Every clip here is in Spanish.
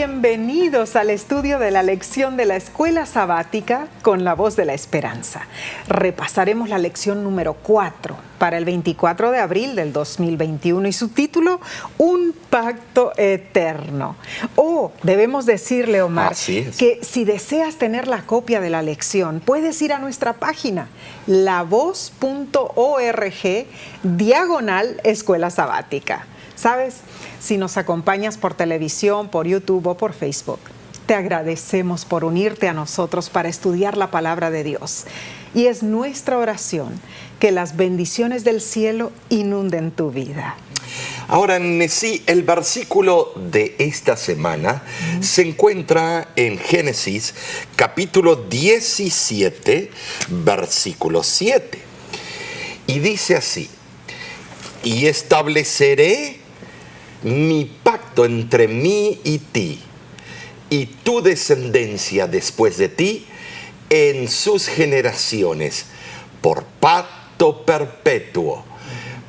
Bienvenidos al estudio de la lección de la Escuela Sabática con la Voz de la Esperanza. Repasaremos la lección número 4 para el 24 de abril del 2021 y su título, Un Pacto Eterno. Debemos decirle, Omar, que si deseas tener la copia de la lección, puedes ir a nuestra página, lavoz.org/Escuela Sabática. ¿Sabes? Si nos acompañas por televisión, por YouTube o por Facebook, te agradecemos por unirte a nosotros para estudiar la palabra de Dios. Y es nuestra oración que las bendiciones del cielo inunden tu vida. Ahora, Nesí, el versículo de esta semana se encuentra en Génesis, capítulo 17, versículo 7. Y dice así: y estableceré mi pacto entre mí y ti, y tu descendencia después de ti, en sus generaciones, por pacto perpetuo,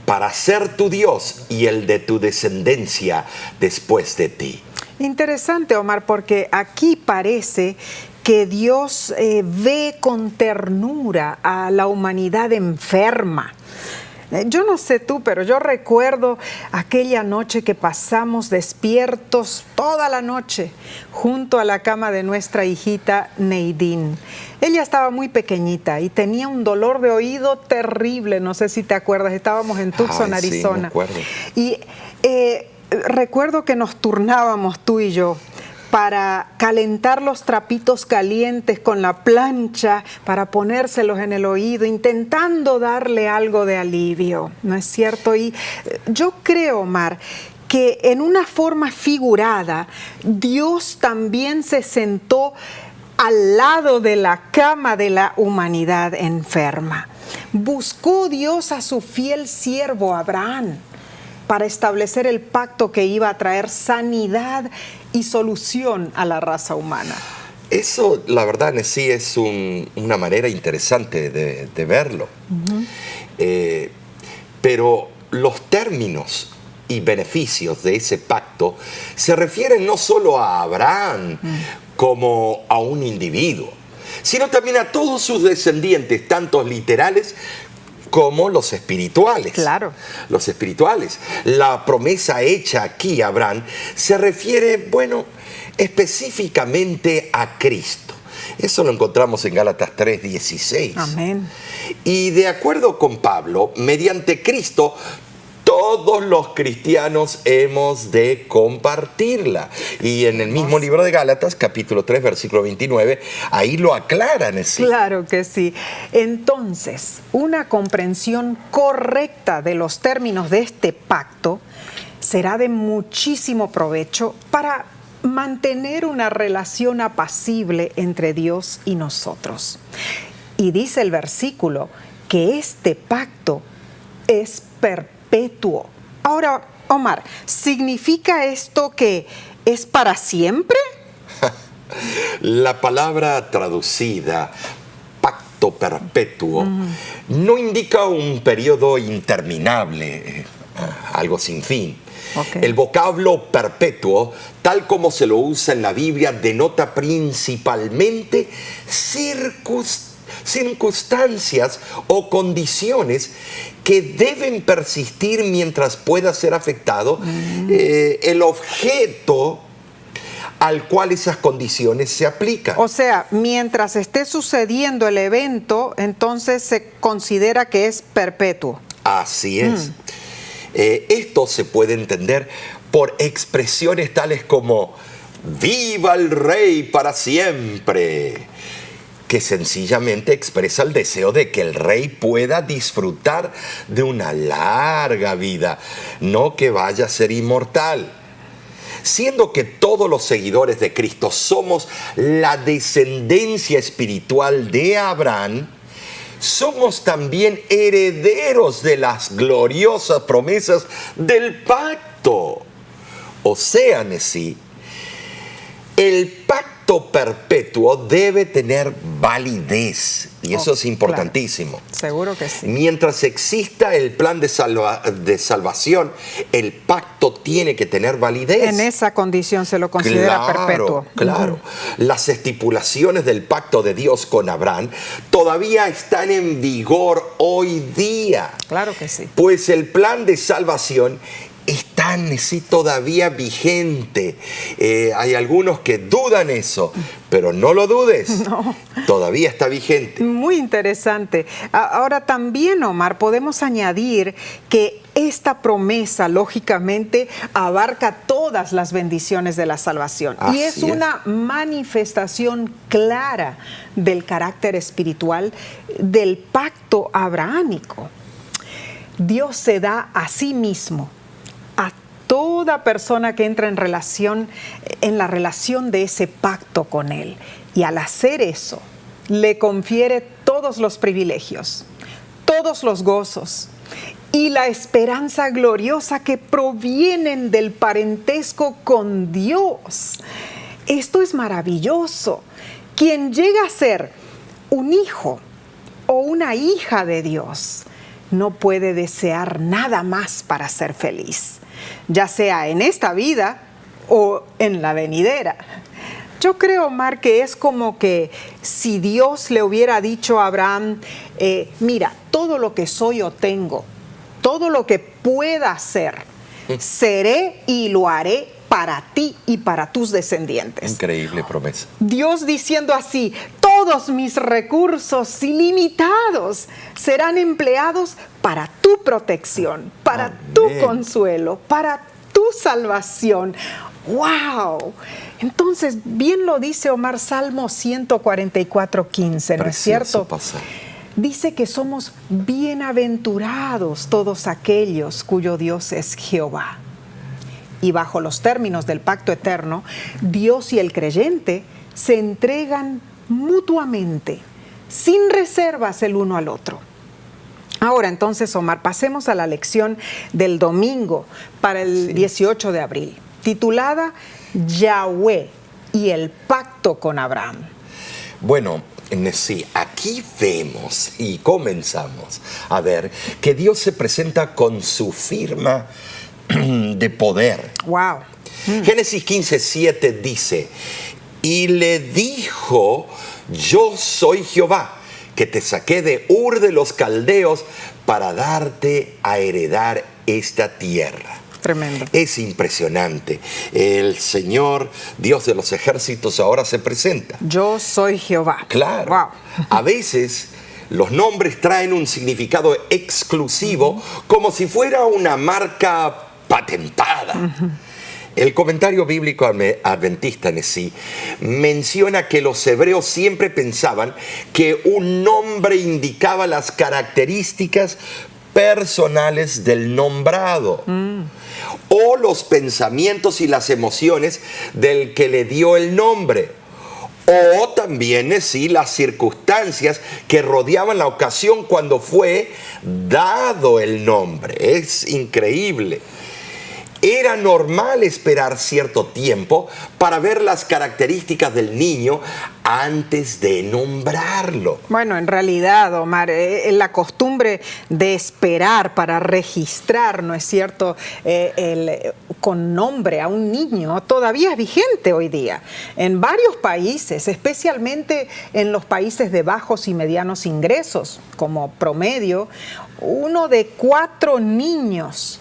para ser tu Dios y el de tu descendencia después de ti. Interesante, Omar, porque aquí parece que Dios ve con ternura a la humanidad enferma. Yo no sé tú, pero yo recuerdo aquella noche que pasamos despiertos toda la noche junto a la cama de nuestra hijita Neidín. Ella estaba muy pequeñita y tenía un dolor de oído terrible, no sé si te acuerdas, estábamos en Tucson, Arizona. Sí, me acuerdo. Y recuerdo que nos turnábamos tú y yo para calentar los trapitos calientes con la plancha, para ponérselos en el oído, intentando darle algo de alivio, ¿no es cierto? Y yo creo, Omar, que en una forma figurada, Dios también se sentó al lado de la cama de la humanidad enferma. Buscó Dios a su fiel siervo Abraham para establecer el pacto que iba a traer sanidad y solución a la raza humana. Eso, la verdad, sí es una manera interesante de verlo. Pero los términos y beneficios de ese pacto se refieren no solo a Abraham como a un individuo, sino también a todos sus descendientes, tanto literales como los espirituales. Claro. Los espirituales. La promesa hecha aquí a Abraham se refiere, específicamente a Cristo. Eso lo encontramos en Gálatas 3:16. Amén. Y de acuerdo con Pablo, mediante Cristo, todos los cristianos hemos de compartirla. Y en el mismo libro de Gálatas, capítulo 3, versículo 29, ahí lo aclaran. Claro que sí. Entonces, una comprensión correcta de los términos de este pacto será de muchísimo provecho para mantener una relación apacible entre Dios y nosotros. Y dice el versículo que este pacto es perpetuo. Ahora, Omar, ¿significa esto que es para siempre? La palabra traducida, pacto perpetuo, no indica un periodo interminable, algo sin fin. Okay. El vocablo perpetuo, tal como se lo usa en la Biblia, denota principalmente circunstancias o condiciones que deben persistir mientras pueda ser afectado el objeto al cual esas condiciones se aplican. O sea, mientras esté sucediendo el evento, entonces se considera que es perpetuo. Así es. Esto se puede entender por expresiones tales como ¡viva el rey para siempre!, que sencillamente expresa el deseo de que el rey pueda disfrutar de una larga vida, no que vaya a ser inmortal. Siendo que todos los seguidores de Cristo somos la descendencia espiritual de Abraham, somos también herederos de las gloriosas promesas del pacto. O sea, Nesí, el pacto pacto perpetuo debe tener validez. Y eso es importantísimo. Claro. Seguro que sí. Mientras exista el plan de salvación, el pacto tiene que tener validez. En esa condición se lo considera perpetuo. Claro. Las estipulaciones del pacto de Dios con Abraham todavía están en vigor hoy día. Claro que sí. Pues el plan de salvación está todavía vigente. Hay algunos que dudan eso, pero no lo dudes. No. Todavía está vigente. Muy interesante. Ahora también, Omar, podemos añadir que esta promesa, lógicamente, abarca todas las bendiciones de la salvación. Así y es una manifestación clara del carácter espiritual del pacto abrahámico. Dios se da a sí mismo a toda persona que entra en la relación de ese pacto con Él. Y al hacer eso, le confiere todos los privilegios, todos los gozos y la esperanza gloriosa que provienen del parentesco con Dios. Esto es maravilloso. Quien llega a ser un hijo o una hija de Dios no puede desear nada más para ser feliz, ya sea en esta vida o en la venidera. Yo creo, Omar, que es como que si Dios le hubiera dicho a Abraham, mira, todo lo que soy o tengo, todo lo que pueda hacer, seré y lo haré para ti y para tus descendientes. Increíble promesa. Dios diciendo así, todos mis recursos ilimitados serán empleados para tu protección, para tu consuelo, para tu salvación. ¡Wow! Entonces, bien lo dice Omar, Salmo 144:15, ¿no es cierto? Pasaje. Dice que somos bienaventurados todos aquellos cuyo Dios es Jehová. Y bajo los términos del pacto eterno, Dios y el creyente se entregan mutuamente, sin reservas el uno al otro. Ahora entonces, Omar, pasemos a la lección del domingo para el 18 de abril, titulada Yahweh y el pacto con Abraham. Bueno, sí, aquí vemos y comenzamos a ver que Dios se presenta con su firma de poder. ¡Wow! Génesis 15:7 dice, y le dijo, yo soy Jehová, que te saqué de Ur de los Caldeos para darte a heredar esta tierra. Tremendo. Es impresionante. El Señor, Dios de los ejércitos, ahora se presenta. Yo soy Jehová. Claro. Wow. A veces los nombres traen un significado exclusivo, como si fuera una marca patentada. El comentario bíblico adventista Nesí menciona que los hebreos siempre pensaban que un nombre indicaba las características personales del nombrado o los pensamientos y las emociones del que le dio el nombre, o también las circunstancias que rodeaban la ocasión cuando fue dado el nombre. Es increíble. Era normal esperar cierto tiempo para ver las características del niño antes de nombrarlo. Bueno, en realidad, Omar, la costumbre de esperar para registrar, ¿no es cierto?, con nombre a un niño todavía es vigente hoy día. En varios países, especialmente en los países de bajos y medianos ingresos, como promedio, 1 de 4 niños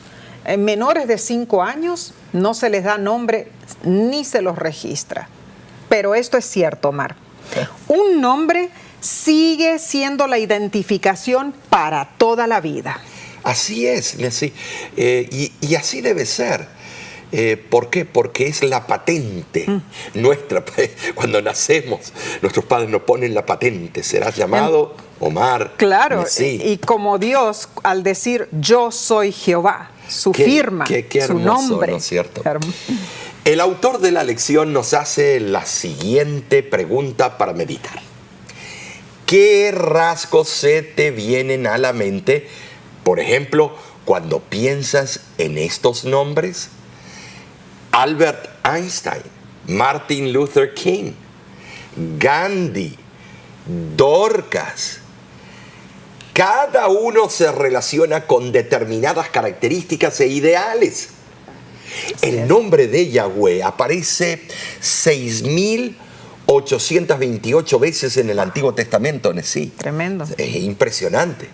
menores de 5 años no se les da nombre ni se los registra. Pero esto es cierto, Omar. Un nombre sigue siendo la identificación para toda la vida. Así es, Nesí. Y así debe ser. ¿Por qué? Porque es la patente nuestra. Cuando nacemos, nuestros padres nos ponen la patente. Serás llamado Omar. Claro, Nesí. y como Dios, al decir yo soy Jehová, su firma, qué su hermoso, nombre. ¿no es cierto? El autor de la lección nos hace la siguiente pregunta para meditar. ¿Qué rasgos se te vienen a la mente, por ejemplo, cuando piensas en estos nombres? Albert Einstein, Martin Luther King, Gandhi, Dorcas. Cada uno se relaciona con determinadas características e ideales. El nombre de Yahweh aparece 6.828 veces en el Antiguo Testamento, Nesí. Tremendo. Es impresionante.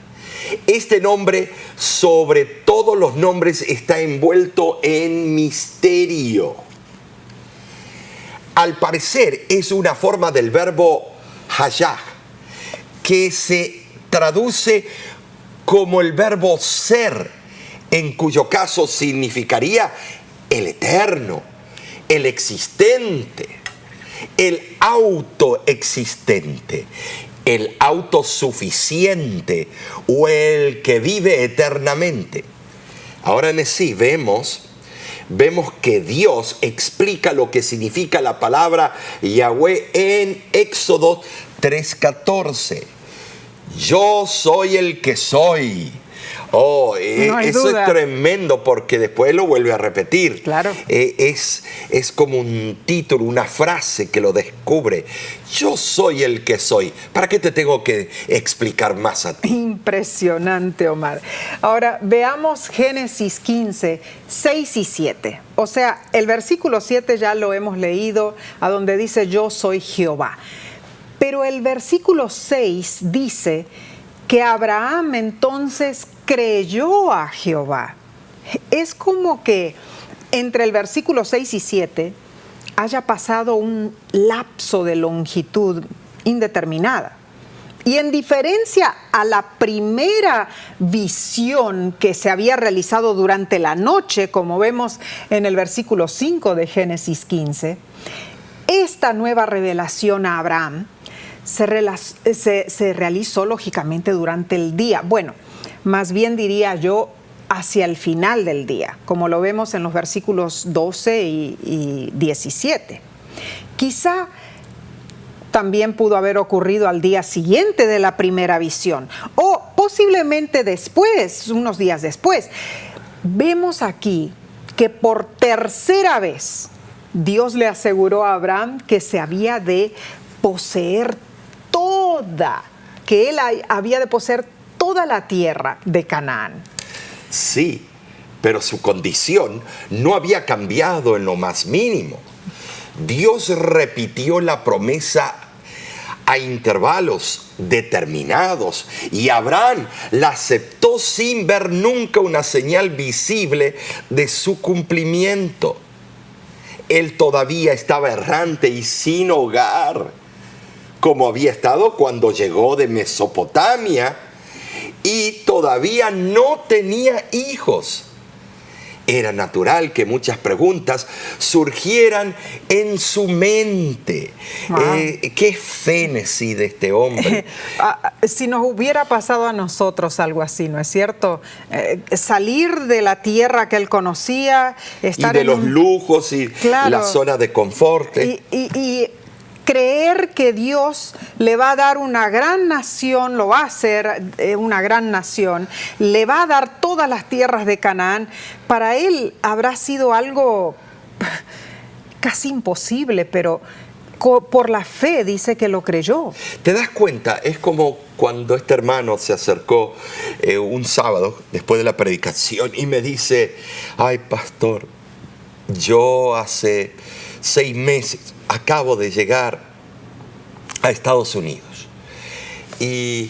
Este nombre, sobre todos los nombres, está envuelto en misterio. Al parecer, es una forma del verbo hayah, que se traduce como el verbo ser, en cuyo caso significaría el eterno, el existente, el autoexistente, el autosuficiente o el que vive eternamente. Ahora en sí vemos que Dios explica lo que significa la palabra Yahweh en Éxodo 3:14. Yo soy el que soy. Oh, No hay eso duda. es tremendo porque después lo vuelve a repetir. Claro. Es como un título, una frase que lo descubre. Yo soy el que soy. ¿Para qué te tengo que explicar más a ti? Impresionante, Omar. Ahora veamos Génesis 15, 6 y 7. O sea, el versículo 7 ya lo hemos leído, a donde dice yo soy Jehová. Pero el versículo 6 dice que Abraham entonces creyó a Jehová. Es como que entre el versículo 6 y 7 haya pasado un lapso de longitud indeterminada. Y en diferencia a la primera visión que se había realizado durante la noche, como vemos en el versículo 5 de Génesis 15, esta nueva revelación a Abraham se realizó lógicamente durante el día. Bueno, más bien diría yo hacia el final del día, como lo vemos en los versículos 12 y 17. Quizá también pudo haber ocurrido al día siguiente de la primera visión o posiblemente después, unos días después. Vemos aquí que por tercera vez Dios le aseguró a Abraham que se había de poseer que él había de poseer toda la tierra de Canaán. Sí, pero su condición no había cambiado en lo más mínimo. Dios repitió la promesa a intervalos determinados y Abraham la aceptó sin ver nunca una señal visible de su cumplimiento. Él todavía estaba errante y sin hogar, como había estado cuando llegó de Mesopotamia, y todavía no tenía hijos. Era natural que muchas preguntas surgieran en su mente. Wow. ¿Qué fénesis de este hombre? Si nos hubiera pasado a nosotros algo así, ¿no es cierto? Salir de la tierra que él conocía, estar y de los lujos y claro, la zona de confort. Y creer que Dios le va a dar una gran nación, lo va a hacer una gran nación, le va a dar todas las tierras de Canaán, para él habrá sido algo casi imposible, pero por la fe dice que lo creyó. ¿Te das cuenta? Es como cuando este hermano se acercó un sábado después de la predicación y me dice, ay pastor, yo hace 6 meses acabo de llegar a Estados Unidos y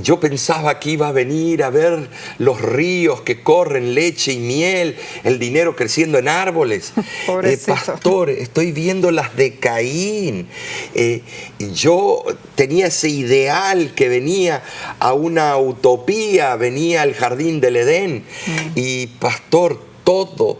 yo pensaba que iba a venir a ver los ríos que corren leche y miel, el dinero creciendo en árboles. Pastor, estoy viendo las de Caín. Yo tenía ese ideal que venía a una utopía, venía al jardín del Edén. Y pastor, todo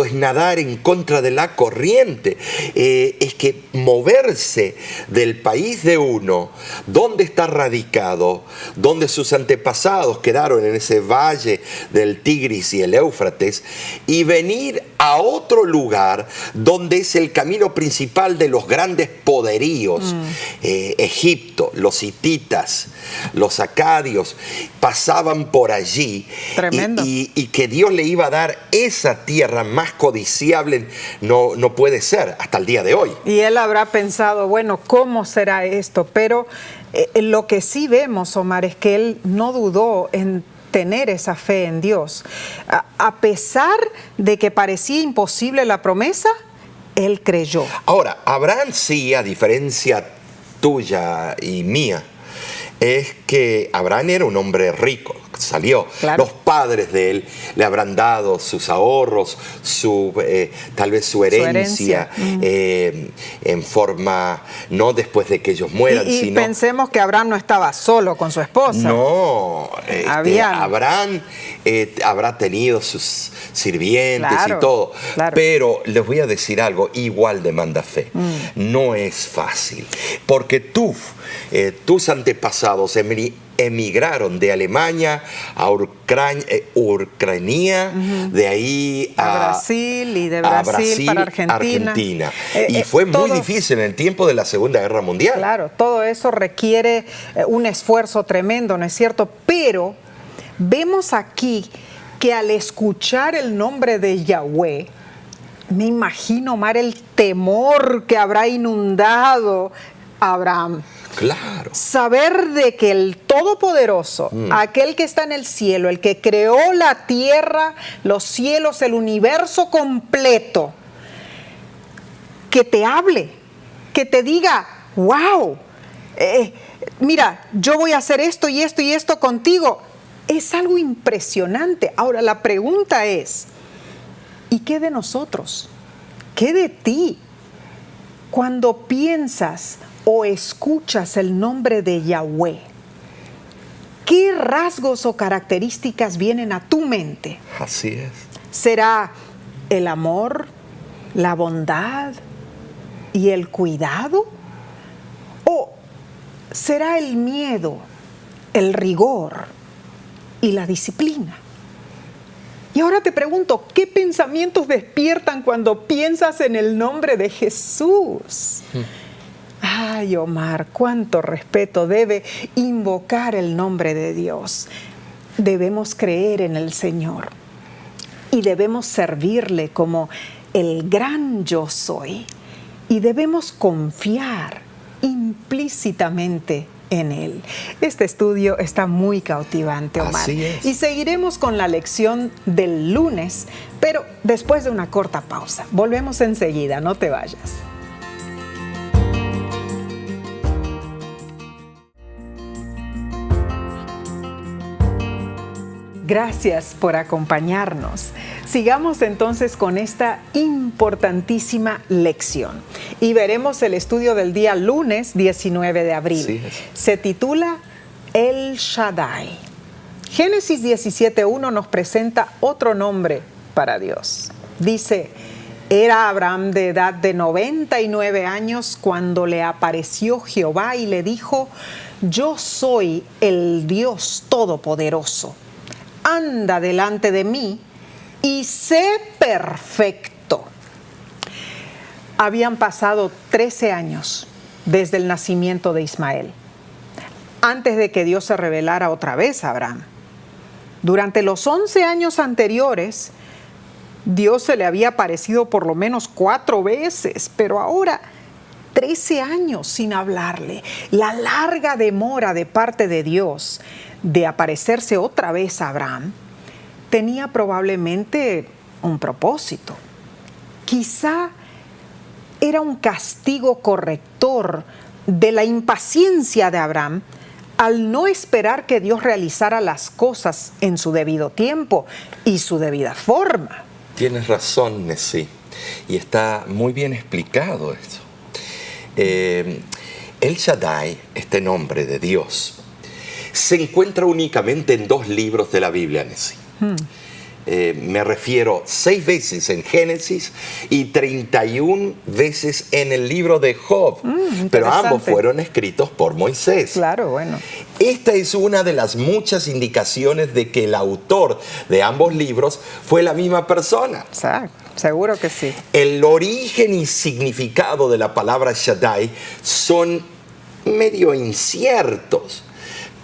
es nadar en contra de la corriente. Es que moverse del país de uno, donde está radicado, donde sus antepasados quedaron en ese valle del Tigris y el Éufrates, y venir a otro lugar donde es el camino principal de los grandes poderíos. Egipto, los hititas, los acadios, pasaban por allí. Tremendo. Y que Dios le iba a dar esa tierra más codiciable no puede ser hasta el día de hoy. Y él habrá pensado, bueno, ¿cómo será esto? Pero lo que sí vemos, Omar, es que él no dudó en tener esa fe en Dios. A pesar de que parecía imposible la promesa, él creyó. Ahora, Abraham sí, a diferencia tuya y mía, es que Abraham era un hombre rico, salió. Claro. Los padres de él le habrán dado sus ahorros, tal vez su herencia, en forma, no después de que ellos mueran, Y sino... pensemos que Abraham no estaba solo con su esposa. No, Habían... Abraham habrá tenido sus sirvientes, claro, y todo, claro. pero les voy a decir algo, igual demanda fe. No es fácil, porque tus antepasados emigraron de Alemania a Ucrania, de ahí a Brasil, y de Brasil para Argentina. Y fue muy difícil en el tiempo de la Segunda Guerra Mundial. Claro, todo eso requiere un esfuerzo tremendo, ¿no es cierto? Pero vemos aquí que al escuchar el nombre de Yahweh, me imagino, Omar, el temor que habrá inundado a Abraham. Claro. Saber de que el Todopoderoso, aquel que está en el cielo, el que creó la tierra, los cielos, el universo completo, que te hable, que te diga, wow, mira, yo voy a hacer esto y esto y esto contigo, es algo impresionante. Ahora, la pregunta es, ¿y qué de nosotros? ¿Qué de ti? Cuando piensas o escuchas el nombre de Yahweh, ¿qué rasgos o características vienen a tu mente? Así es. ¿Será el amor, la bondad y el cuidado? ¿O será el miedo, el rigor y la disciplina? Y ahora te pregunto, ¿qué pensamientos despiertan cuando piensas en el nombre de Jesús? Ay, Omar, cuánto respeto debe invocar el nombre de Dios. Debemos creer en el Señor y debemos servirle como el gran yo soy. Y debemos confiar implícitamente en Él. Este estudio está muy cautivante, Omar. Así es. Y seguiremos con la lección del lunes, pero después de una corta pausa. Volvemos enseguida, no te vayas. Gracias por acompañarnos. Sigamos entonces con esta importantísima lección y veremos el estudio del día lunes 19 de abril. Sí. Se titula El Shaddai. Génesis 17:1 nos presenta otro nombre para Dios. Dice, era Abraham de edad de 99 años cuando le apareció Jehová y le dijo, yo soy el Dios Todopoderoso. Anda delante de mí y sé perfecto. Habían pasado 13 años desde el nacimiento de Ismael, antes de que Dios se revelara otra vez a Abraham. Durante los 11 años anteriores, Dios se le había aparecido por lo menos 4 veces, pero ahora 13 años sin hablarle. La larga demora de parte de Dios de aparecerse otra vez a Abraham tenía probablemente un propósito. Quizá era un castigo corrector de la impaciencia de Abraham al no esperar que Dios realizara las cosas en su debido tiempo y su debida forma. Tienes razón, Nesí, y está muy bien explicado eso. El Shaddai, este nombre de Dios, se encuentra únicamente en 2 libros de la Biblia, Nesí. Me refiero 6 veces en Génesis y 31 veces en el libro de Job, pero ambos fueron escritos por Moisés. Claro, bueno. Esta es una de las muchas indicaciones de que el autor de ambos libros fue la misma persona. Exacto, seguro que sí. El origen y significado de la palabra Shaddai son medio inciertos,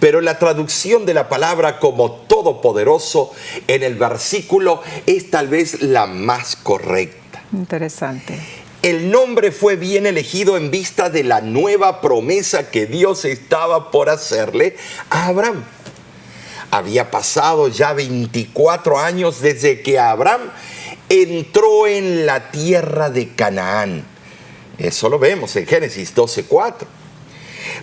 pero la traducción de la palabra como todopoderoso en el versículo es tal vez la más correcta. Interesante. El nombre fue bien elegido en vista de la nueva promesa que Dios estaba por hacerle a Abraham. Había pasado ya 24 años desde que Abraham entró en la tierra de Canaán. Eso lo vemos en Génesis 12:4.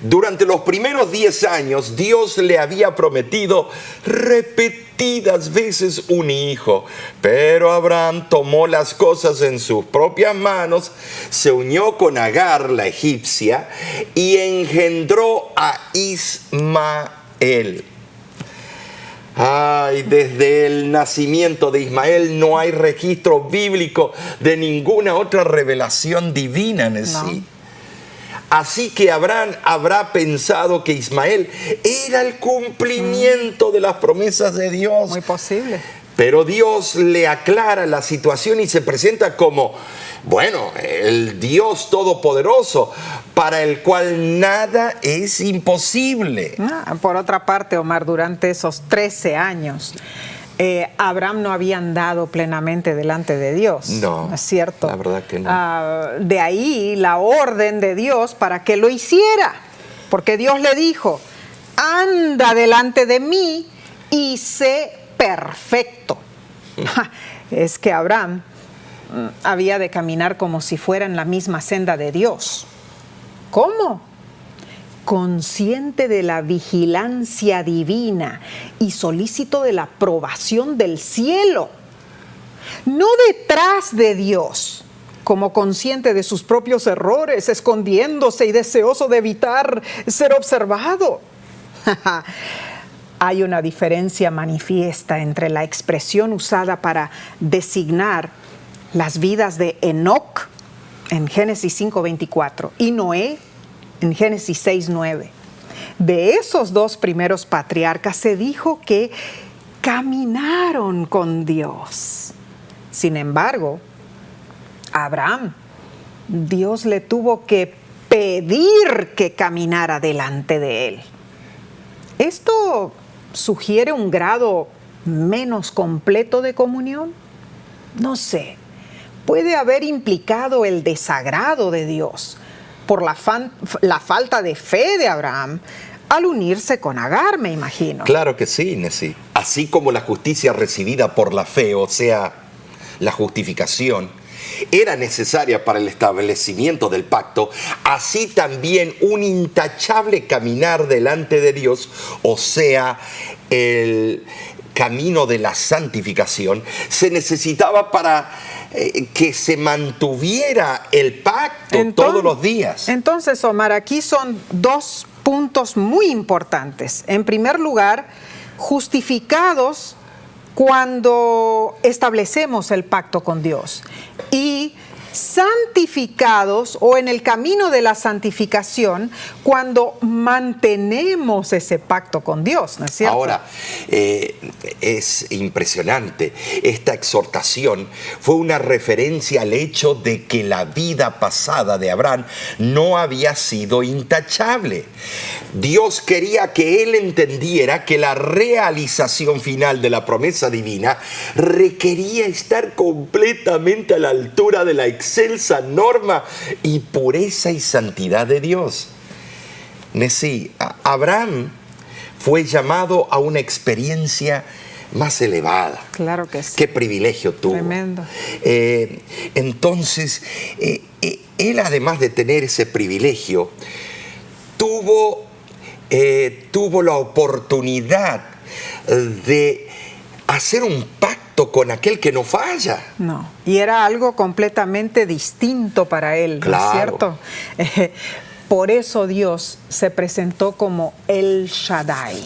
Durante los primeros 10 años, Dios le había prometido repetidas veces un hijo. Pero Abraham tomó las cosas en sus propias manos, se unió con Agar, la egipcia, y engendró a Ismael. Ay, desde el nacimiento de Ismael no hay registro bíblico de ninguna otra revelación divina en sí. Así que Abraham habrá pensado que Ismael era el cumplimiento de las promesas de Dios. Muy posible. Pero Dios le aclara la situación y se presenta como, bueno, el Dios todopoderoso, para el cual nada es imposible. Por otra parte, Omar, durante esos 13 años, Abraham no había andado plenamente delante de Dios. No, ¿es cierto? La verdad que no. De ahí la orden de Dios para que lo hiciera, porque Dios le dijo, anda delante de mí y sé perfecto. Es que Abraham había de caminar como si fuera en la misma senda de Dios. ¿Cómo? Consciente de la vigilancia divina y solícito de la aprobación del cielo. No detrás de Dios, como consciente de sus propios errores, escondiéndose y deseoso de evitar ser observado. Hay una diferencia manifiesta entre la expresión usada para designar las vidas de Enoc en Génesis 5:24 y Noé en Génesis 6:9. De esos dos primeros patriarcas se dijo que caminaron con Dios. Sin embargo, a Abraham, Dios le tuvo que pedir que caminara delante de él. Esto sugiere un grado menos completo de comunión. No sé, puede haber implicado el desagrado de Dios por la falta de fe de Abraham al unirse con Agar, me imagino. Claro que sí, Nessie. Así como la justicia recibida por la fe, o sea, la justificación, era necesaria para el establecimiento del pacto, así también un intachable caminar delante de Dios, o sea, el camino de la santificación, se necesitaba para que se mantuviera el pacto todos los días. Entonces, Omar, aquí son dos puntos muy importantes. En primer lugar, justificados cuando establecemos el pacto con Dios, y santificados o en el camino de la santificación cuando mantenemos ese pacto con Dios, ¿no es cierto? Ahora, es impresionante. Esta exhortación fue una referencia al hecho de que la vida pasada de Abraham no había sido intachable. Dios quería que él entendiera que la realización final de la promesa divina requería estar completamente a la altura de la excelsa norma y pureza y santidad de Dios. Nessie, Abraham fue llamado a una experiencia más elevada. Claro que sí. Qué privilegio tuvo. Tremendo. Entonces, él, además de tener ese privilegio, tuvo la oportunidad de hacer un pacto con aquel que no falla. No, y era algo completamente distinto para él, Claro. ¿no es cierto? Por eso Dios se presentó como El Shaddai,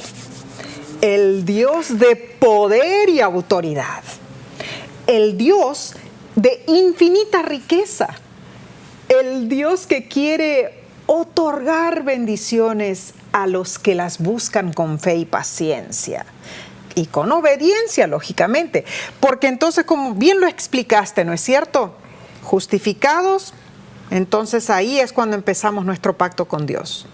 el Dios de poder y autoridad, el Dios de infinita riqueza, el Dios que quiere otorgar bendiciones a los que las buscan con fe y paciencia. Y con obediencia, lógicamente. Porque entonces, como bien lo explicaste, ¿no es cierto? Justificados, entonces ahí es cuando empezamos nuestro pacto con Dios.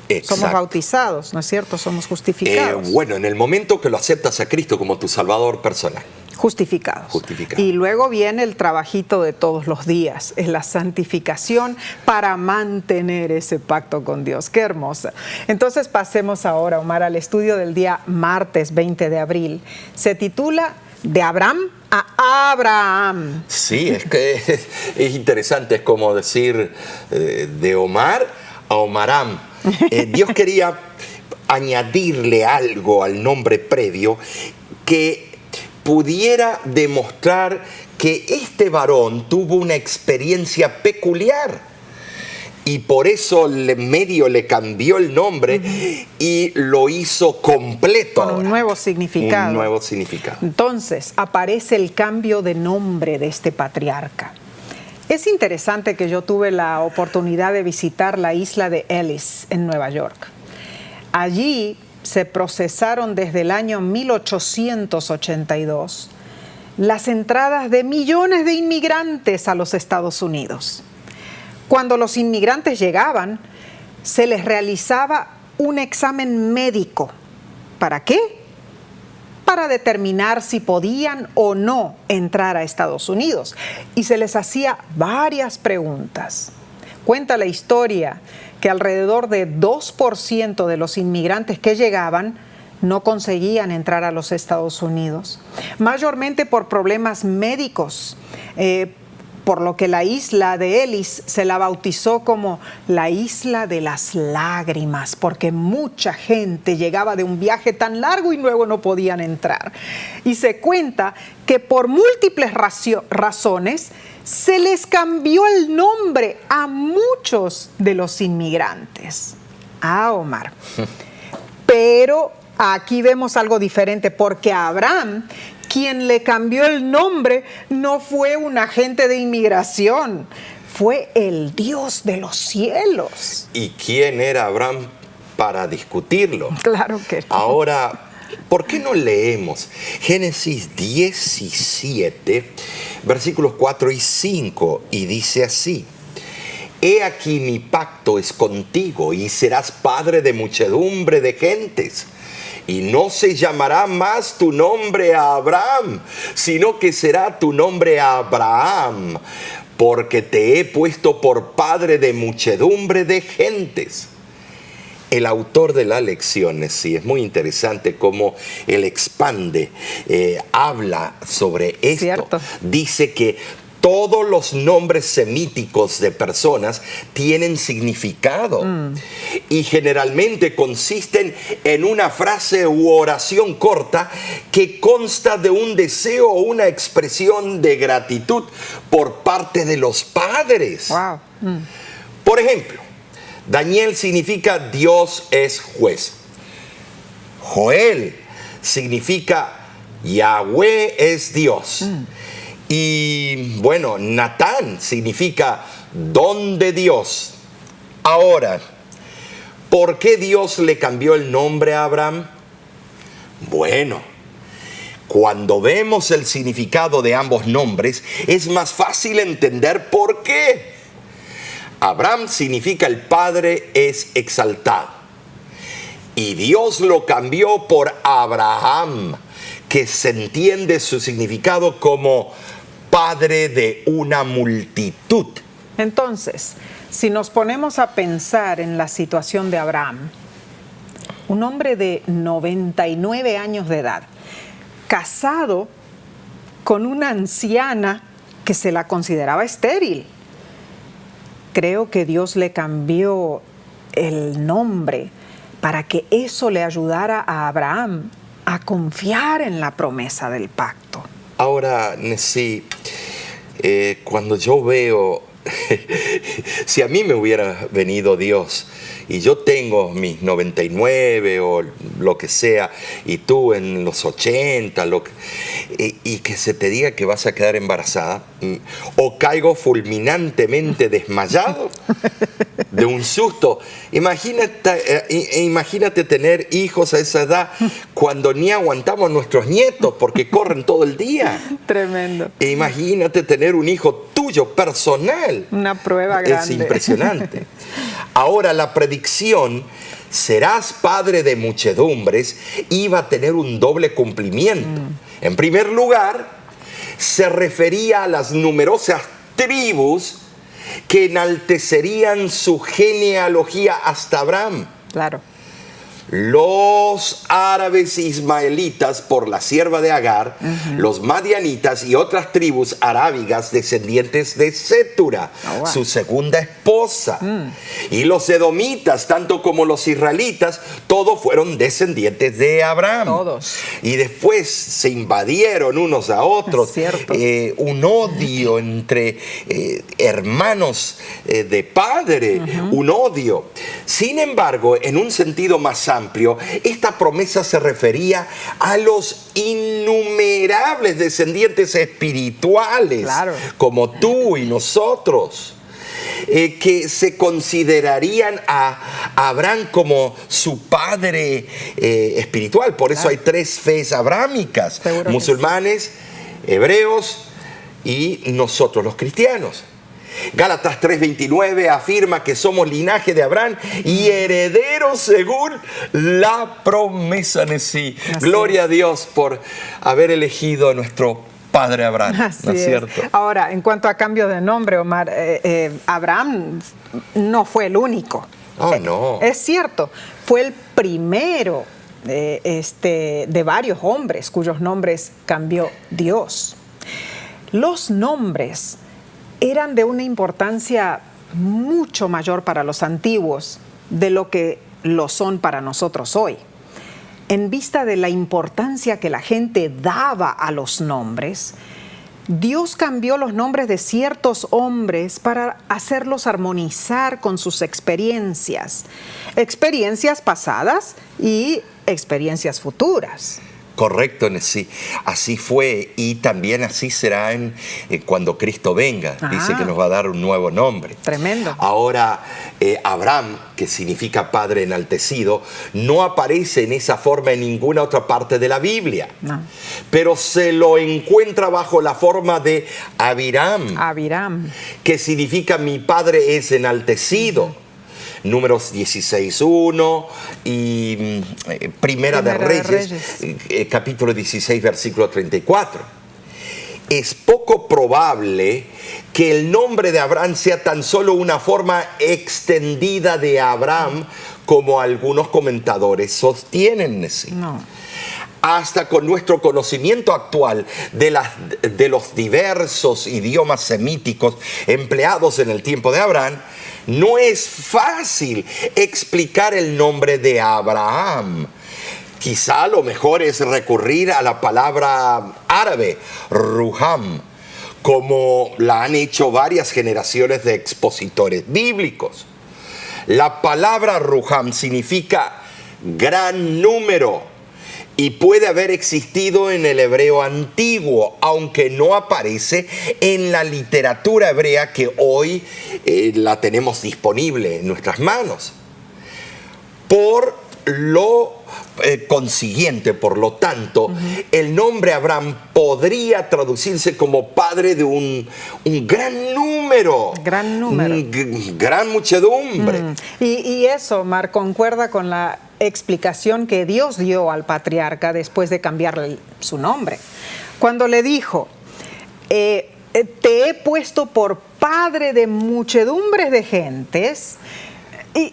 Somos Exacto. bautizados, ¿no es cierto? Somos justificados. Bueno, en el momento que lo aceptas a Cristo como tu Salvador personal. Justificados. Justificados. Y luego viene el trabajito de todos los días, es la santificación para mantener ese pacto con Dios. Qué hermosa. Entonces pasemos ahora, Omar, al estudio del día martes 20 de abril. Se titula De Abraham a Abraham. Sí, es que es interesante, es como decir de Omar a Omaram. Dios quería añadirle algo al nombre previo que pudiera demostrar que este varón tuvo una experiencia peculiar. Y por eso medio le cambió el nombre y lo hizo completo. Con un nuevo significado. Un nuevo significado. Entonces aparece el cambio de nombre de este patriarca. Es interesante que yo tuve la oportunidad de visitar la isla de Ellis en Nueva York. Allí se procesaron desde el año 1882 las entradas de millones de inmigrantes a los Estados Unidos. Cuando los inmigrantes llegaban, se les realizaba un examen médico. ¿Para qué? Para determinar si podían o no entrar a Estados Unidos. Y se les hacía varias preguntas. Cuenta la historia que alrededor de 2% de los inmigrantes que llegaban no conseguían entrar a los Estados Unidos, mayormente por problemas médicos, por lo que la isla de Ellis se la bautizó como la isla de las lágrimas, porque mucha gente llegaba de un viaje tan largo y luego no podían entrar. Y se cuenta que por múltiples razones se les cambió el nombre a muchos de los inmigrantes. Omar. Pero aquí vemos algo diferente, porque a Abraham, quien le cambió el nombre, no fue un agente de inmigración, fue el Dios de los cielos. ¿Y quién era Abraham para discutirlo? Claro que no. Ahora, ¿por qué no leemos Génesis 17, versículos 4 y 5? Y dice así: He aquí mi pacto es contigo y serás padre de muchedumbre de gentes. Y no se llamará más tu nombre Abraham, sino que será tu nombre Abraham, porque te he puesto por padre de muchedumbre de gentes. El autor de la lección, sí, es muy interesante cómo él expande, habla sobre esto. Cierto. Dice que todos los nombres semíticos de personas tienen significado y generalmente consisten en una frase u oración corta que consta de un deseo o una expresión de gratitud por parte de los padres. Wow. Por ejemplo, Daniel significa Dios es juez. Joel significa Yahweh es Dios. Y bueno, Natán significa don de Dios. Ahora, ¿por qué Dios le cambió el nombre a Abraham? Bueno, cuando vemos el significado de ambos nombres, es más fácil entender por qué. Abraham significa el Padre es exaltado. Y Dios lo cambió por Abraham, que se entiende su significado como padre de una multitud. Entonces, si nos ponemos a pensar en la situación de Abraham, un hombre de 99 años de edad, casado con una anciana que se la consideraba estéril, creo que Dios le cambió el nombre para que eso le ayudara a Abraham a confiar en la promesa del pacto. Ahora, Nessie, cuando yo veo, si a mí me hubiera venido Dios y yo tengo mis 99 o lo que sea, y tú en los 80, y que se te diga que vas a quedar embarazada, o caigo fulminantemente desmayado de un susto. Imagínate tener hijos a esa edad cuando ni aguantamos nuestros nietos porque corren todo el día. Tremendo. Imagínate tener un hijo tuyo tuyo, personal. Una prueba Es grande. impresionante. Ahora, la predicción, serás padre de muchedumbres, iba a tener un doble cumplimiento. En primer lugar, se refería a las numerosas tribus que enaltecerían su genealogía hasta Abraham. Claro. Los árabes ismaelitas por la sierva de Agar, los madianitas y otras tribus arábigas descendientes de Sétura, Oh, wow. su segunda esposa. Y los edomitas, tanto como los israelitas, todos fueron descendientes de Abraham. Todos. Y después se invadieron unos a otros. Es cierto. Un odio entre hermanos de padre, un odio. Sin embargo, en un sentido más amplio, esta promesa se refería a los innumerables descendientes espirituales, Claro. como tú y nosotros, que se considerarían a Abraham como su padre espiritual. Por eso hay tres fees abrámicas: Seguro que musulmanes, hebreos y nosotros los cristianos. Gálatas 3:29 afirma que somos linaje de Abraham y herederos según la promesa en sí. Así Gloria a Dios por haber elegido a nuestro padre Abraham. Así ¿No es es. cierto? Ahora, en cuanto a cambio de nombre, Omar, Abraham no fue el único. Oh, no. Es cierto, fue el primero de varios hombres cuyos nombres cambió Dios. Los nombres eran de una importancia mucho mayor para los antiguos de lo que lo son para nosotros hoy. En vista de la importancia que la gente daba a los nombres, Dios cambió los nombres de ciertos hombres para hacerlos armonizar con sus experiencias pasadas y experiencias futuras. Correcto, sí. Así fue y también así será cuando Cristo venga. Dice que nos va a dar un nuevo nombre. Tremendo. Ahora, Abraham, que significa padre enaltecido, no aparece en esa forma en ninguna otra parte de la Biblia. No. Pero se lo encuentra bajo la forma de Abiram, Abiram. que significa mi padre es enaltecido. Números 16:1 y Primera de Reyes, capítulo 16, versículo 34. Es poco probable que el nombre de Abraham sea tan solo una forma extendida de Abraham como algunos comentadores sostienen. ¿Sí? No. Hasta con nuestro conocimiento actual de los diversos idiomas semíticos empleados en el tiempo de Abraham, no es fácil explicar el nombre de Abraham. Quizá lo mejor es recurrir a la palabra árabe, Ruham, como la han hecho varias generaciones de expositores bíblicos. La palabra Ruham significa gran número y puede haber existido en el hebreo antiguo, aunque no aparece en la literatura hebrea que hoy la tenemos disponible en nuestras manos. Por lo consiguiente, por lo tanto, el nombre Abraham podría traducirse como padre de un gran número. Gran número. Gran muchedumbre. Y eso, Omar, concuerda con la explicación que Dios dio al patriarca después de cambiarle su nombre. Cuando le dijo, te he puesto por padre de muchedumbres de gentes, y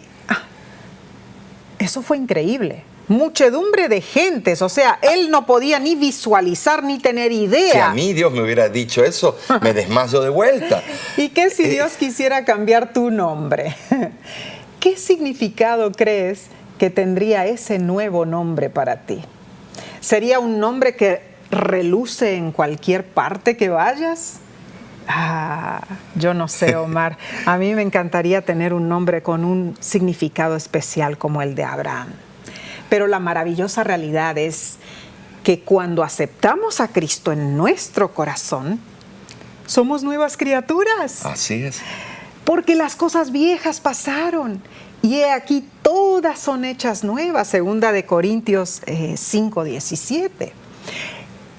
eso fue increíble. Muchedumbre de gentes, o sea, él no podía ni visualizar ni tener idea. Si a mí Dios me hubiera dicho eso, me desmayo de vuelta. ¿Y qué si Dios quisiera cambiar tu nombre? ¿Qué significado crees que tendría ese nuevo nombre para ti? ¿Sería un nombre que reluce en cualquier parte que vayas? Yo no sé, Omar. A mí me encantaría tener un nombre con un significado especial como el de Abraham. Pero la maravillosa realidad es que cuando aceptamos a Cristo en nuestro corazón, somos nuevas criaturas. Así es. Porque las cosas viejas pasaron y he aquí todas son hechas nuevas, 2 Corintios 5:17.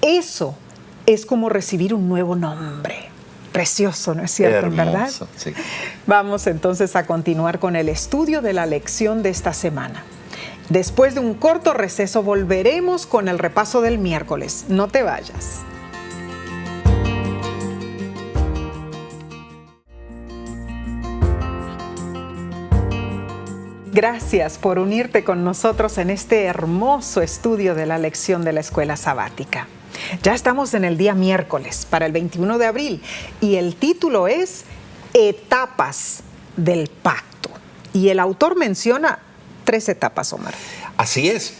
Eso es como recibir un nuevo nombre. precioso, ¿no es cierto? Hermoso, ¿Verdad? sí. Vamos entonces a continuar con el estudio de la lección de esta semana. Después de un corto receso volveremos con el repaso del miércoles. No te vayas. Gracias por unirte con nosotros en este hermoso estudio de la lección de la escuela sabática. Ya estamos en el día miércoles para el 21 de abril y el título es Etapas del Pacto. Y el autor menciona 3 etapas, Omar. Así es.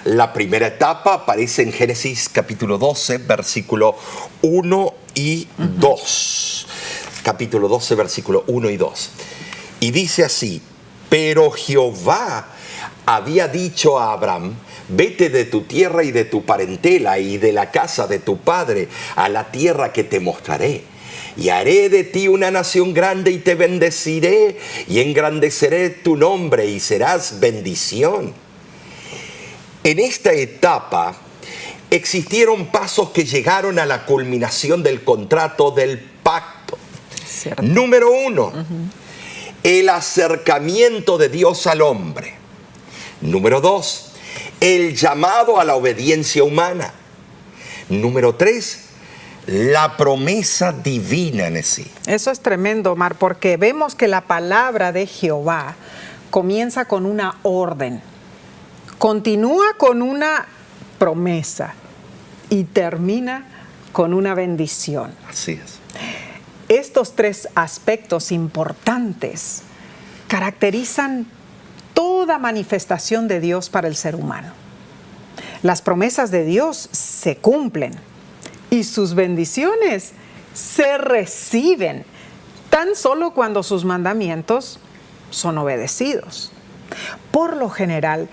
La primera etapa aparece en Génesis capítulo 12, versículo 1 y 2. Capítulo 12, versículo 1 y 2. Y dice así: pero Jehová había dicho a Abraham: vete de tu tierra y de tu parentela y de la casa de tu padre a la tierra que te mostraré. Y haré de ti una nación grande y te bendeciré y engrandeceré tu nombre y serás bendición. En esta etapa existieron pasos que llegaron a la culminación del contrato del pacto. ¿Cierto? Número 1, el acercamiento de Dios al hombre. Número 2, el llamado a la obediencia humana. Número 3, la promesa divina en sí. Eso es tremendo, Omar, porque vemos que la palabra de Jehová comienza con una orden, continúa con una promesa y termina con una bendición. Así es. Estos 3 aspectos importantes caracterizan toda manifestación de Dios para el ser humano. Las promesas de Dios se cumplen y sus bendiciones se reciben tan solo cuando sus mandamientos son obedecidos. Por lo general,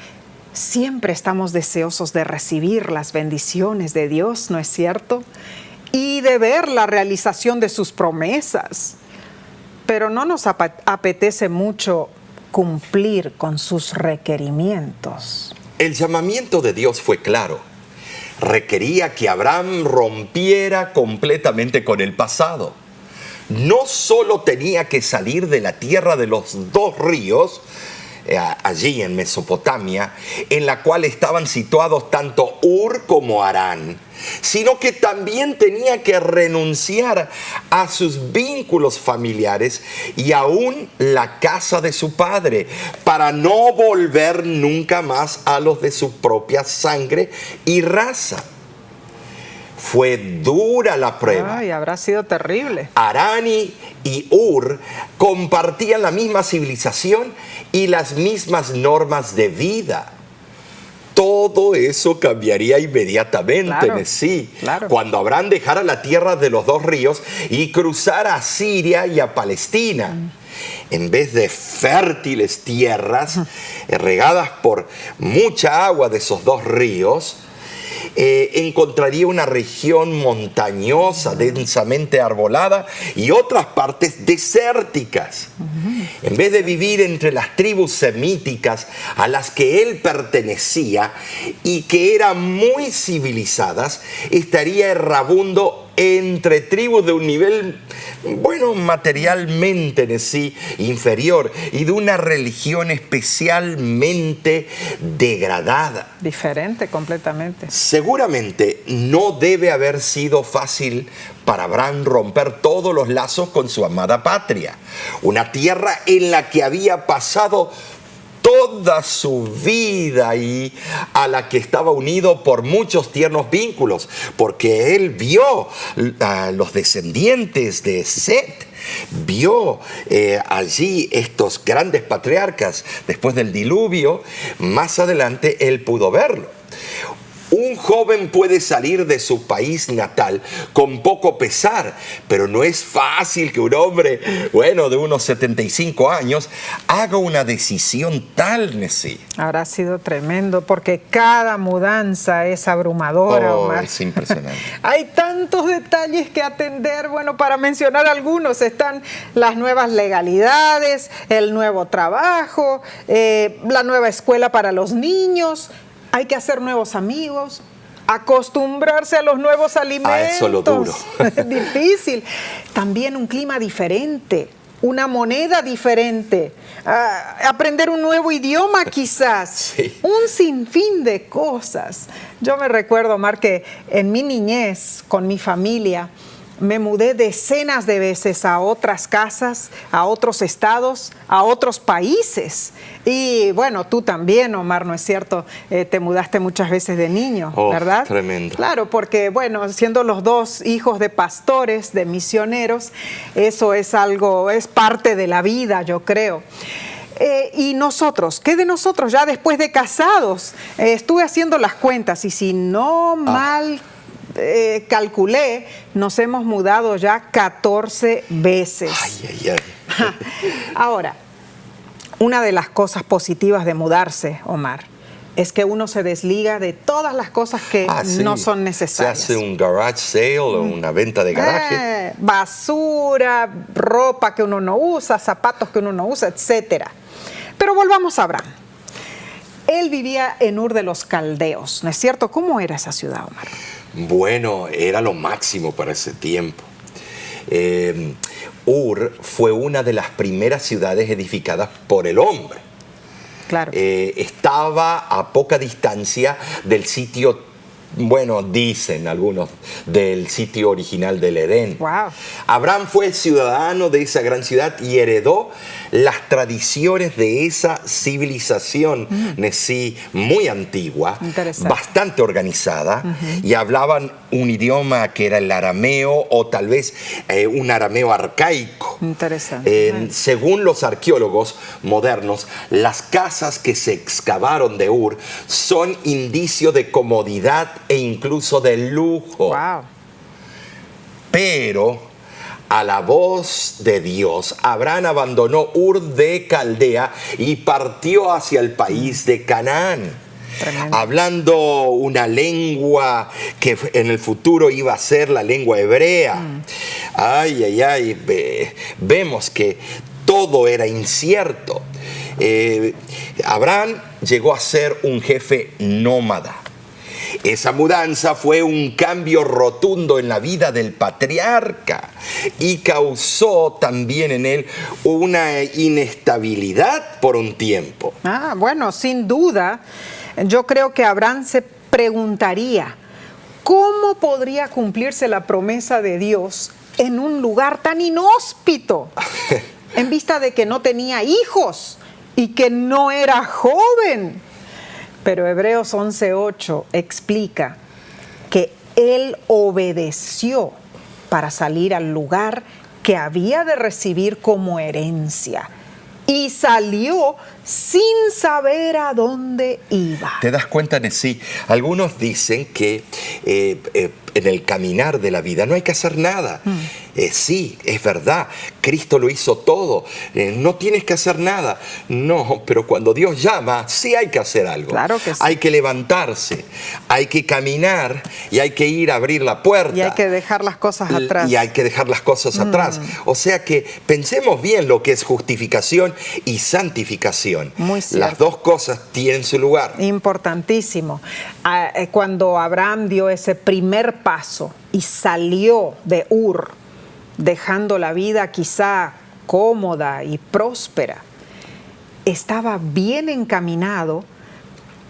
siempre estamos deseosos de recibir las bendiciones de Dios, ¿no es cierto? Y de ver la realización de sus promesas. Pero no nos apetece mucho cumplir con sus requerimientos. El llamamiento de Dios fue claro. Requería que Abraham rompiera completamente con el pasado. No solo tenía que salir de la tierra de los 2 ríos, allí en Mesopotamia, en la cual estaban situados tanto Ur como Harán, sino que también tenía que renunciar a sus vínculos familiares y aún la casa de su padre, para no volver nunca más a los de su propia sangre y raza. Fue dura la prueba. Ay, habrá sido terrible. Harán y Ur compartían la misma civilización y las mismas normas de vida. Todo eso cambiaría inmediatamente, Claro, sí, claro. cuando Abraham dejara la tierra de los 2 ríos y cruzara a Siria y a Palestina. En vez de fértiles tierras regadas por mucha agua de esos 2 ríos, encontraría una región montañosa, densamente arbolada y otras partes desérticas. En vez de vivir entre las tribus semíticas a las que él pertenecía y que eran muy civilizadas, estaría errabundo entre tribus de un nivel, bueno, materialmente en sí inferior y de una religión especialmente degradada. Diferente completamente. Seguramente no debe haber sido fácil para Abraham romper todos los lazos con su amada patria, una tierra en la que había pasado toda su vida y a la que estaba unido por muchos tiernos vínculos, porque él vio a los descendientes de Set, vio allí estos grandes patriarcas después del diluvio. Más adelante él pudo verlo. Un joven puede salir de su país natal con poco pesar, pero no es fácil que un hombre, bueno, de unos 75 años, haga una decisión tal, Nessie. Habrá sido tremendo porque cada mudanza es abrumadora, Omar. Es impresionante. Hay tantos detalles que atender. Bueno, para mencionar algunos, están las nuevas legalidades, el nuevo trabajo, la nueva escuela para los niños. Hay que hacer nuevos amigos, acostumbrarse a los nuevos alimentos. Eso es lo duro. Difícil. También un clima diferente, una moneda diferente, aprender un nuevo idioma quizás, Sí. un sinfín de cosas. Yo me recuerdo, Omar, que en mi niñez, con mi familia, me mudé decenas de veces a otras casas, a otros estados, a otros países. Y bueno, tú también, Omar, ¿no es cierto? Te mudaste muchas veces de niño, Oh, ¿verdad? tremendo. Claro, porque bueno, siendo los dos hijos de pastores, de misioneros, eso es algo, es parte de la vida, yo creo. Y nosotros, ¿qué de nosotros ya después de casados? Estuve haciendo las cuentas y si no mal calculé, nos hemos mudado ya 14 veces. Ay, ay, ay. Ahora, una de las cosas positivas de mudarse, Omar, es que uno se desliga de todas las cosas que Sí. no son necesarias. Se hace un garage sale o una venta de garaje. Basura, ropa que uno no usa, zapatos que uno no usa, etcétera. Pero volvamos a Abraham. Él vivía en Ur de los Caldeos, ¿no es cierto? ¿Cómo era esa ciudad, Omar? Bueno, era lo máximo para ese tiempo. Ur fue una de las primeras ciudades edificadas por el hombre. Claro. Estaba a poca distancia del sitio, bueno, dicen algunos, del sitio original del Edén. Wow. Abraham fue ciudadano de esa gran ciudad y heredó las tradiciones de esa civilización sí, muy antigua, Interesante. bastante organizada, y hablaban un idioma que era el arameo o tal vez un arameo arcaico. Interesante. Según los arqueólogos modernos, las casas que se excavaron de Ur son indicio de comodidad e incluso de lujo. Wow. Pero a la voz de Dios, Abraham abandonó Ur de Caldea y partió hacia el país de Canaán. Tremendo. Hablando una lengua que en el futuro iba a ser la lengua hebrea. Ay, ay, ay, vemos que todo era incierto. Abraham llegó a ser un jefe nómada. Esa mudanza fue un cambio rotundo en la vida del patriarca y causó también en él una inestabilidad por un tiempo. Bueno, sin duda, yo creo que Abraham se preguntaría, ¿cómo podría cumplirse la promesa de Dios en un lugar tan inhóspito? En vista de que no tenía hijos y que no era joven. Pero Hebreos 11:8 explica que él obedeció para salir al lugar que había de recibir como herencia. Y salió sin saber a dónde iba. ¿Te das cuenta, Nesí? Algunos dicen que en el caminar de la vida no hay que hacer nada. Sí, es verdad, Cristo lo hizo todo. No tienes que hacer nada. No, pero cuando Dios llama, sí hay que hacer algo. Claro que sí. Hay que levantarse, hay que caminar y hay que ir a abrir la puerta. Y hay que dejar las cosas atrás. Y hay que dejar las cosas atrás. O sea que pensemos bien lo que es justificación y santificación. Muy cierto. Las dos cosas tienen su lugar. Importantísimo. Cuando Abraham dio ese primer paso y salió de Ur, dejando la vida quizá cómoda y próspera, estaba bien encaminado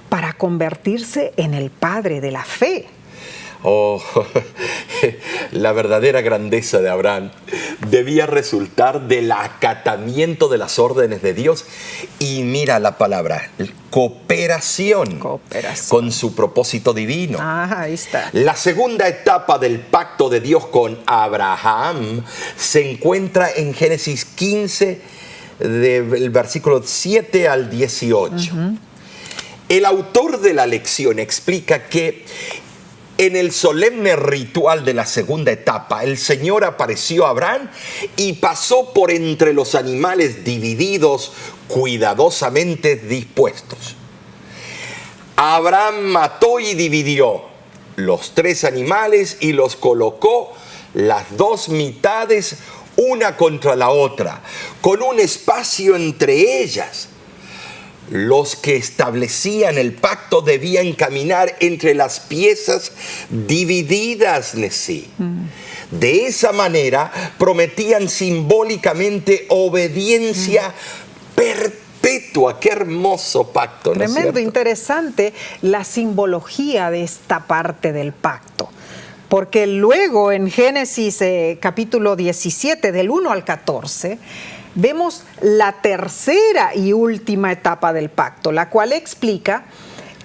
para convertirse en el padre de la fe. Oh, la verdadera grandeza de Abraham debía resultar del acatamiento de las órdenes de Dios y mira la palabra, cooperación con su propósito divino. Ahí está. La segunda etapa del pacto de Dios con Abraham se encuentra en Génesis 15, del versículo 7 al 18. El autor de la lección explica que en el solemne ritual de la segunda etapa, el Señor apareció a Abraham y pasó por entre los animales divididos, cuidadosamente dispuestos. Abraham mató y dividió los 3 animales y los colocó las 2 mitades una contra la otra, con un espacio entre ellas. Los que establecían el pacto debían caminar entre las piezas divididas, Nesí. De esa manera prometían simbólicamente obediencia perpetua. Qué hermoso pacto, ¿no es Tremendo, cierto? interesante la simbología de esta parte del pacto. Porque luego en Génesis capítulo 17, del 1 al 14, vemos la tercera y última etapa del pacto, la cual explica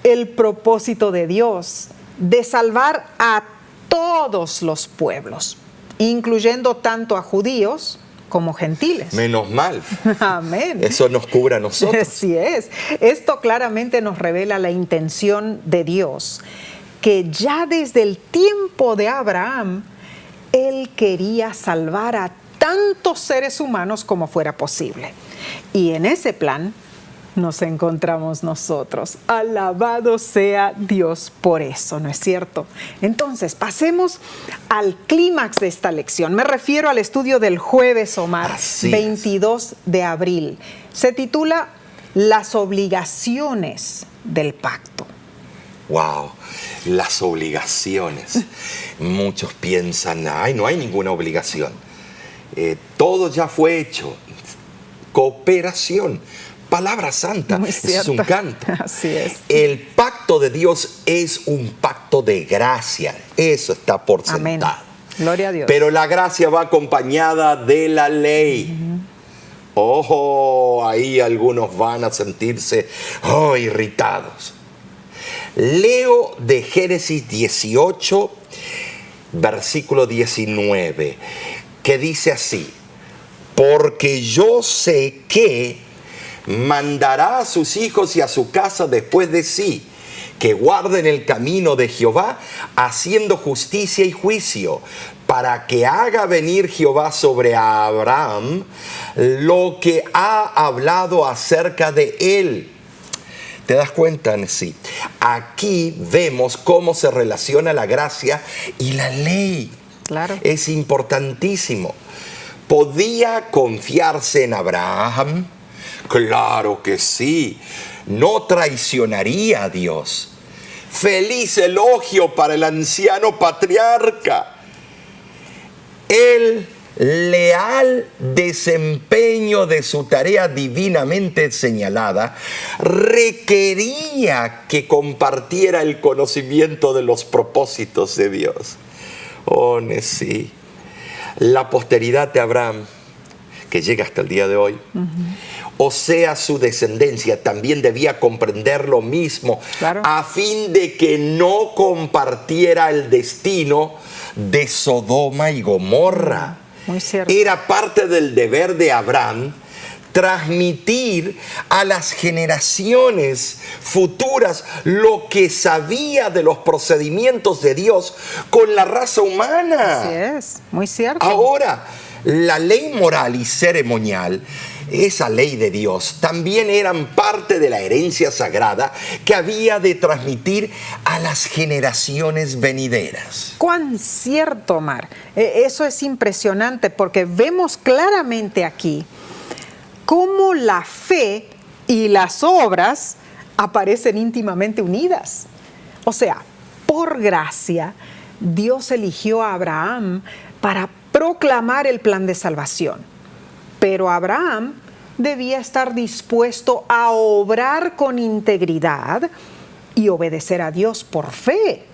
el propósito de Dios de salvar a todos los pueblos, incluyendo tanto a judíos como gentiles. Menos mal. Amén. Eso nos cubre a nosotros. Así es. Esto claramente nos revela la intención de Dios, que ya desde el tiempo de Abraham, Él quería salvar a tantos seres humanos como fuera posible. Y en ese plan nos encontramos nosotros. Alabado sea Dios por eso, ¿no es cierto? Entonces, pasemos al clímax de esta lección. Me refiero al estudio del jueves, Omar, 22 de abril. Se titula Las obligaciones del pacto. Wow, las obligaciones. Muchos piensan, ay, no hay ninguna obligación. Todo ya fue hecho. Cooperación, palabra santa, es un canto. Así es. El pacto de Dios es un pacto de gracia, eso está por sentado. Amén. Gloria a Dios. Pero la gracia va acompañada de la ley. Ojo, ahí algunos van a sentirse irritados. Leo de Génesis 18, versículo 19, que dice así: porque yo sé que mandará a sus hijos y a su casa después de sí, que guarden el camino de Jehová, haciendo justicia y juicio, para que haga venir Jehová sobre Abraham lo que ha hablado acerca de él. ¿Te das cuenta, Nesí? Aquí vemos cómo se relaciona la gracia y la ley. Claro. Es importantísimo. ¿Podía confiarse en Abraham? Claro que sí. No traicionaría a Dios. Feliz elogio para el anciano patriarca. El leal desempeño de su tarea divinamente señalada requería que compartiera el conocimiento de los propósitos de Dios. Oh, Nesí. La posteridad de Abraham, que llega hasta el día de hoy, o sea, su descendencia, también debía comprender lo mismo, claro, a fin de que no compartiera el destino de Sodoma y Gomorra. Muy cierto. Era parte del deber de Abraham transmitir a las generaciones futuras lo que sabía de los procedimientos de Dios con la raza humana. Así es, muy cierto. Ahora, la ley moral y ceremonial, esa ley de Dios, también eran parte de la herencia sagrada que había de transmitir a las generaciones venideras. ¡Cuán cierto, Omar! Eso es impresionante porque vemos claramente aquí cómo la fe y las obras aparecen íntimamente unidas. O sea, por gracia, Dios eligió a Abraham para proclamar el plan de salvación. Pero Abraham debía estar dispuesto a obrar con integridad y obedecer a Dios por fe.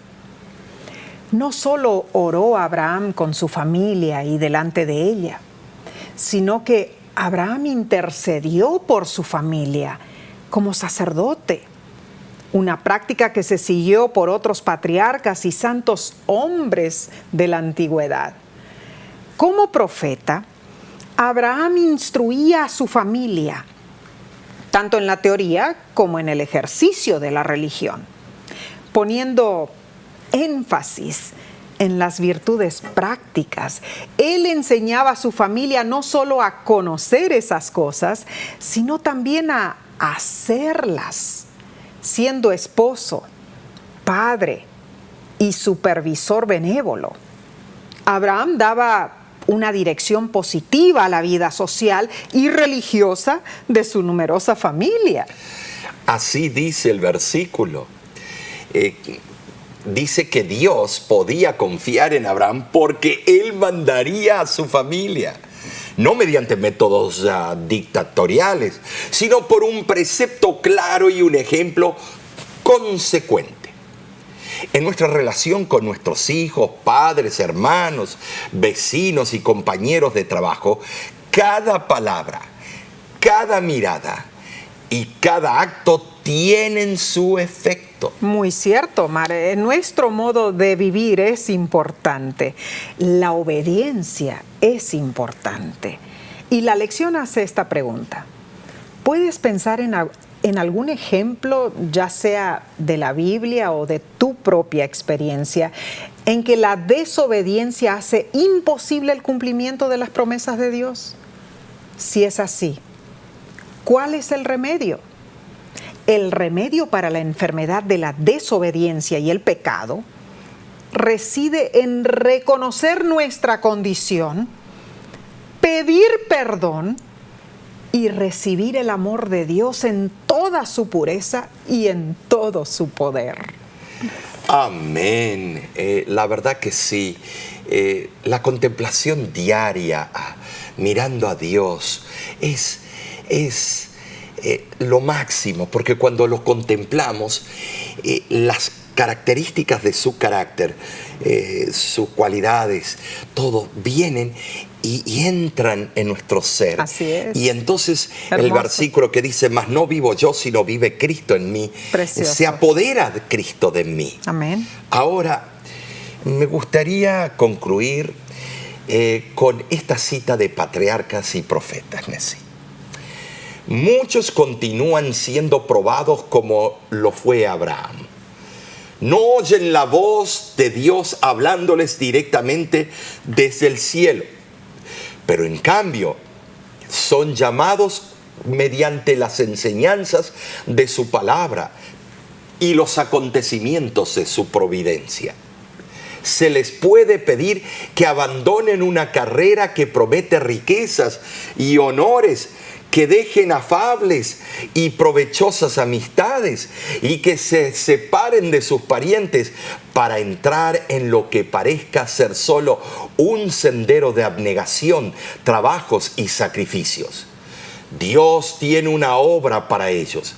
No solo oró Abraham con su familia y delante de ella, sino que Abraham intercedió por su familia como sacerdote, una práctica que se siguió por otros patriarcas y santos hombres de la antigüedad. Como profeta, Abraham instruía a su familia, tanto en la teoría como en el ejercicio de la religión, poniendo énfasis en las virtudes prácticas. Él enseñaba a su familia no solo a conocer esas cosas, sino también a hacerlas, siendo esposo, padre y supervisor benévolo. Abraham daba una dirección positiva a la vida social y religiosa de su numerosa familia. Así dice el versículo. Dice que Dios podía confiar en Abraham porque él mandaría a su familia. No mediante métodos dictatoriales, sino por un precepto claro y un ejemplo consecuente. En nuestra relación con nuestros hijos, padres, hermanos, vecinos y compañeros de trabajo, cada palabra, cada mirada y cada acto tienen su efecto. Muy cierto, Omar. Nuestro modo de vivir es importante. La obediencia es importante. Y la lección hace esta pregunta. ¿Puedes pensar en algún ejemplo, ya sea de la Biblia o de tu propia experiencia, en que la desobediencia hace imposible el cumplimiento de las promesas de Dios? Si es así, ¿cuál es el remedio? El remedio para la enfermedad de la desobediencia y el pecado reside en reconocer nuestra condición, pedir perdón y recibir el amor de Dios en toda su pureza y en todo su poder. Amén. La verdad que sí. La contemplación diaria, mirando a Dios, es lo máximo, porque cuando lo contemplamos, las características de su carácter, sus cualidades, todo vienen y entran en nuestro ser. Así es. Y entonces Hermoso. El versículo que dice, mas no vivo yo, sino vive Cristo en mí, Precioso. se apodera de Cristo de mí. Amén. Ahora, me gustaría concluir con esta cita de patriarcas y profetas, Nesí. Muchos continúan siendo probados como lo fue Abraham. No oyen la voz de Dios hablándoles directamente desde el cielo, pero en cambio son llamados mediante las enseñanzas de su palabra y los acontecimientos de su providencia. Se les puede pedir que abandonen una carrera que promete riquezas y honores, que dejen afables y provechosas amistades y que se separen de sus parientes para entrar en lo que parezca ser solo un sendero de abnegación, trabajos y sacrificios. Dios tiene una obra para ellos,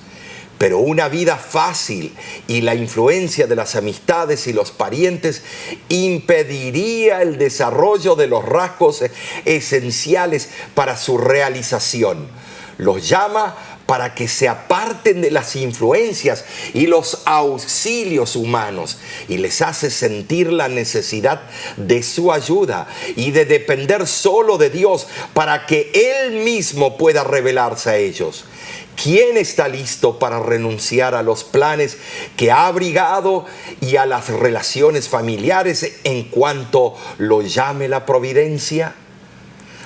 pero una vida fácil y la influencia de las amistades y los parientes impediría el desarrollo de los rasgos esenciales para su realización. Los llama para que se aparten de las influencias y los auxilios humanos y les hace sentir la necesidad de su ayuda y de depender solo de Dios para que Él mismo pueda revelarse a ellos. ¿Quién está listo para renunciar a los planes que ha abrigado y a las relaciones familiares en cuanto lo llame la providencia?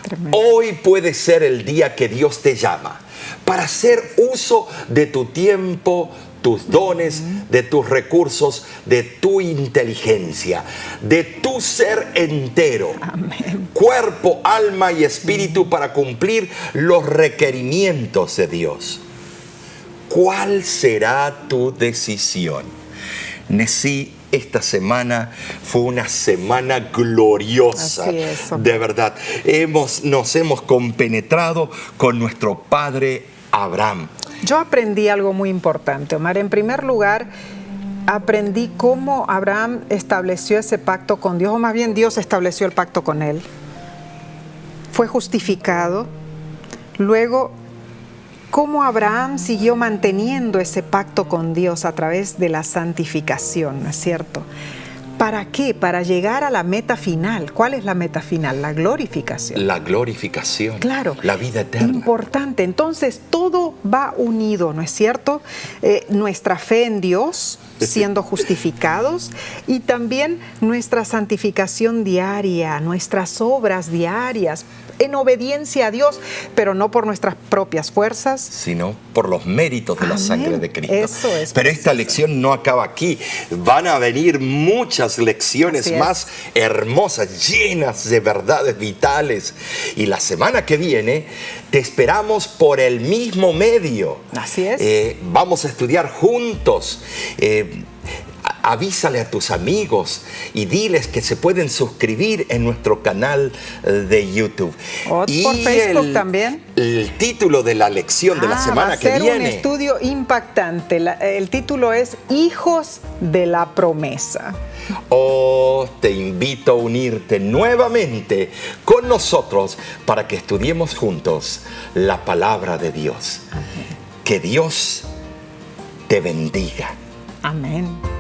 Tremendo. Hoy puede ser el día que Dios te llama para hacer uso de tu tiempo, tus dones, de tus recursos, de tu inteligencia, de tu ser entero, Amén. cuerpo, alma y espíritu para cumplir los requerimientos de Dios. ¿Cuál será tu decisión? Nesí, esta semana fue una semana gloriosa. Así es. De verdad, nos hemos compenetrado con nuestro padre Abraham. Yo aprendí algo muy importante, Omar. En primer lugar, aprendí cómo Abraham estableció ese pacto con Dios, o más bien Dios estableció el pacto con él. Fue justificado. Luego, cómo Abraham siguió manteniendo ese pacto con Dios a través de la santificación, ¿no es cierto? ¿Para qué? Para llegar a la meta final. ¿Cuál es la meta final? La glorificación. La glorificación. Claro. La vida eterna. Importante. Entonces, todo va unido, ¿no es cierto? Nuestra fe en Dios, siendo justificados, y también nuestra santificación diaria, nuestras obras diarias, en obediencia a Dios, pero no por nuestras propias fuerzas, sino por los méritos de la sangre de Cristo. Eso es pero esta lección no acaba aquí. Van a venir muchas lecciones más hermosas, llenas de verdades vitales. Y la semana que viene te esperamos por el mismo medio. Así es. Vamos a estudiar juntos. Avísale a tus amigos y diles que se pueden suscribir en nuestro canal de YouTube. Y por Facebook también. El título de la lección de la semana que viene. Va a ser un estudio impactante. El título es Hijos de la Promesa. Te invito a unirte nuevamente con nosotros para que estudiemos juntos la palabra de Dios. Que Dios te bendiga. Amén.